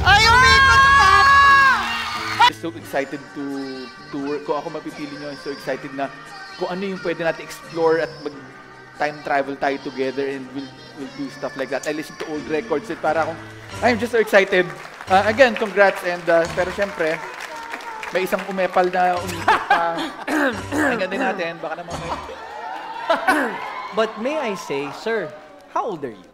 Ay, umikot pa! So excited to work. Kung ako mapipili nyo, I'm so excited na kung ano yung pwede natin explore at mag-time travel tayo together and we'll do stuff like that. I listen to old records at para akong, I'm just so excited. Again, congrats and pero syempre, may isang umepal na umikot pa. Tingnan din natin, baka naman may... But may I say, sir, how old are you?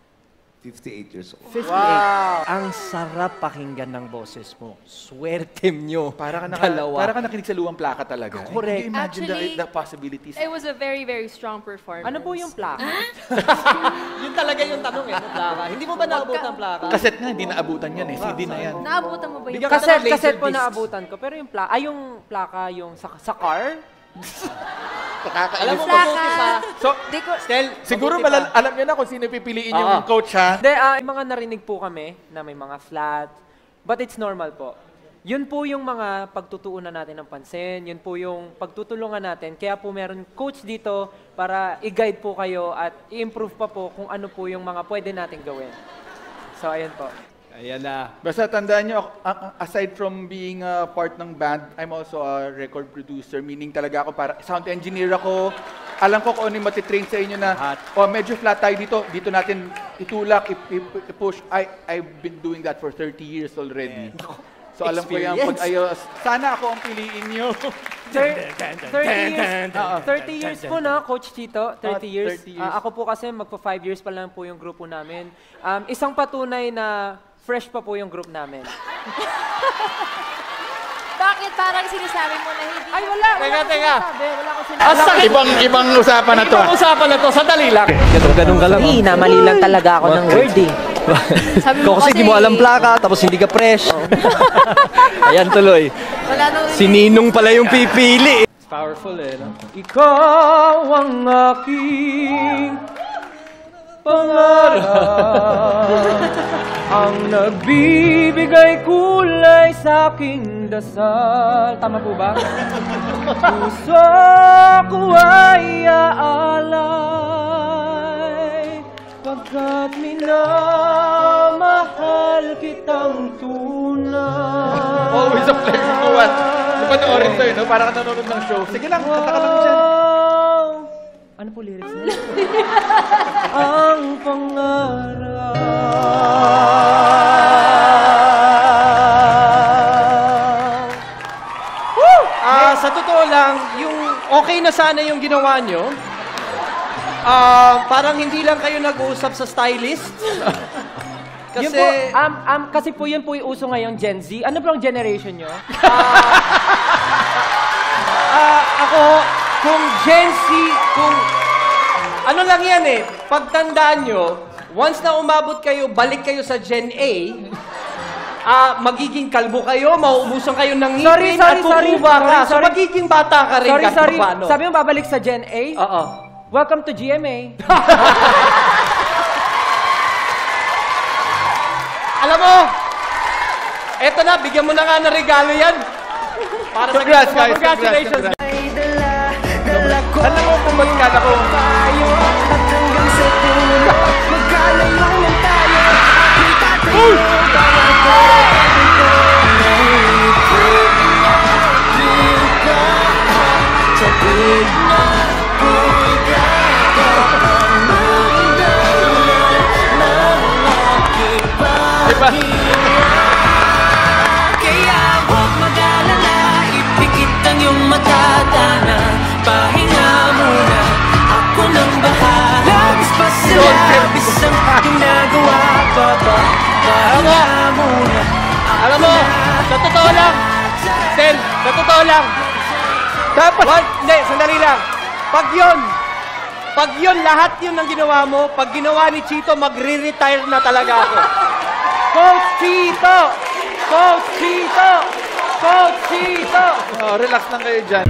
58 years old. 58. Wow. Ang sarap pakinggan ng boses mo. Swerte nyo. Para dalawa. ka nakinig sa luwang plaka talaga. Correct. Can you imagine Actually, the possibilities? It was a very, very strong performance. Ano po yung plaka? Yun talaga yung tanong eh, yung plaka. Hindi mo ba naabutan ang plaka? Kaset nga, hindi naabutan yan eh. CD na yan. Naabutan mo ba yung Kaset po naabutan ko. Pero yung plaka, yung plaka yung sa car? Alam mo mabuti pa. So, Stel, siguro alam niyo na kung sino pipiliin yung coach, ha? Hindi, mga narinig po kami na may mga flat. But it's normal po. Yun po yung mga pagtutuunan natin ng pansin. Yun po yung pagtutulungan natin. Kaya po meron coach dito para i-guide po kayo at i-improve pa po kung ano po yung mga pwede natin gawin. So, ayun po. Ayan na. Basta tandaan nyo, aside from being a part ng band, I'm also a record producer. Meaning talaga ako para sound engineer ako. Alam ko kung ano yung matitrain sa inyo na, medyo flat tayo dito. Dito natin itulak, i-push. I've been doing that for 30 years already. So alam ko yung pag-ayos. Sana ako ang piliin nyo. 30 years po na, Coach Chito. 30 years. 30 years. Ako po kasi magpa 5 years pa lang po yung grupo namin. Isang patunay na fresh pa po yung group namin. Bakit parang sinasabi mo na hindi? Ay, wala. Teka. Wala ko sinasabi. Ibang usapan na to. Ibang usapan na to. Sandali lang. Ganun ka lang. Mali lang talaga ako ng word eh. Sabi Ikaw kasi di mo alam plaka, tapos hindi ka fresh. Ayan tuloy. Wala nang Si Ninong pala yung pipili. It's powerful eh. No? Ikaw ang aking pangarap, ang nagbibigay kulay sa aking dasal. Tama po ba? Puso ko ay aalay, pagkat minamahal kitang tunay. Always a pleasure to watch. Panoorin to, no? Para ka nanonood ng show. Sige lang, kanta ka lang dyan. Ano po lyrics na? Ang pangarap. Sa totoo lang, yung okay na sana yung ginawa nyo. Parang hindi lang kayo nag-uusap sa stylist. Kasi, kasi po yun po yung uso ngayon, Gen Z. Ano po ang generation nyo? Ako, kung Gen Z, kung... Ano lang yan eh, pagtandaan nyo, once na umabot kayo, balik kayo sa Gen A, magiging kalbo kayo, mauubusan kayo ng ngipin at kukuba ka. So magiging bata ka rin kahit paano. Sabi mo babalik sa Gen A? Oo. Welcome to GMA. Alam mo, eto na, bigyan mo na nga ng regalo yan. Para Congrats, guys. Congratulations. Alam mo kung ba't kala ko? Diba? Kaya huwag mag-alala, ipikit ang iyong matadana. Pahinga muna, ako nang bahala. Labis pa sa labis ang ginagawa pa ba? Pahinga muna. Alam mo, sa totoo lang, Stel, sa totoo lang, dapat, hindi, sandali lang. Pag yun, lahat yun ang ginawa mo, pag ginawa ni Chito, magre-retire na talaga ako. Coach Chito! Coach Chito! Coach Chito! Relax lang kayo dyan.